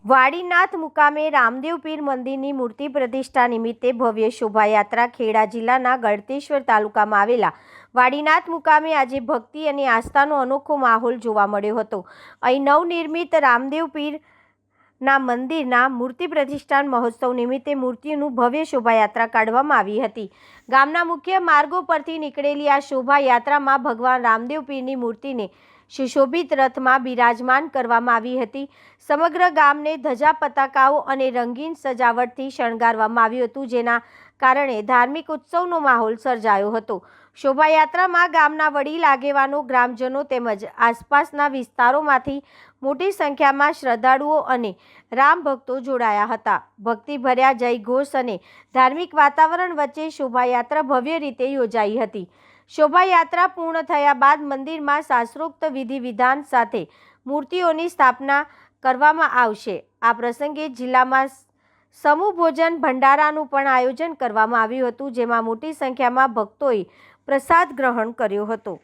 વાડીનાથ મુકામે રામદેવ પીર મંદિરની મૂર્તિ પ્રતિષ્ઠા નિમિત્તે ભવ્ય શોભાયાત્રા ખેડા જિલ્લાના ગળતેશ્વર તાલુકામાં આવેલા વાડીનાથ મુકામે આજે ભક્તિ અને આસ્થાનો અનોખો માહોલ જોવા મળ્યો હતો। અહીં નવનિર્મિત રામદેવ પીરના મંદિરના મૂર્તિ પ્રતિષ્ઠાન મહોત્સવ નિમિત્તે મૂર્તિઓનું ભવ્ય શોભાયાત્રા કાઢવામાં આવી હતી। ગામના મુખ્ય માર્ગો પરથી નીકળેલી આ શોભાયાત્રામાં ભગવાન રામદેવ પીરની મૂર્તિને સુશોભિત રથમાં બિરાજમાન કરવામાં આવી હતી। સમગ્ર ગામને ધજા પતાકાઓ અને રંગીન સજાવટથી શણગારવામાં આવ્યું હતું, જેના કારણે ધાર્મિક ઉત્સવનો માહોલ સર્જાયો હતો। શોભાયાત્રામાં ગામના વડીલ આગેવાનો, ગ્રામજનો તેમજ આસપાસના વિસ્તારોમાંથી મોટી સંખ્યામાં શ્રદ્ધાળુઓ અને રામ ભક્તો જોડાયા હતા। ભક્તિભર્યા જયઘોષ અને ધાર્મિક વાતાવરણ વચ્ચે શોભાયાત્રા ભવ્ય રીતે યોજાઈ હતી। શોભાયાત્રા પૂર્ણ થયા બાદ મંદિરમાં શાસ્ત્રોક્ત વિધિ વિધાન સાથે મૂર્તિઓની સ્થાપના કરવામાં આવશે। આ પ્રસંગે જિલ્લામાં સમૂહ ભોજન ભંડારાનું પણ આયોજન કરવામાં આવ્યું હતું, જેમાં મોટી સંખ્યામાં ભક્તોએ પ્રસાદ ગ્રહણ કર્યો હતો।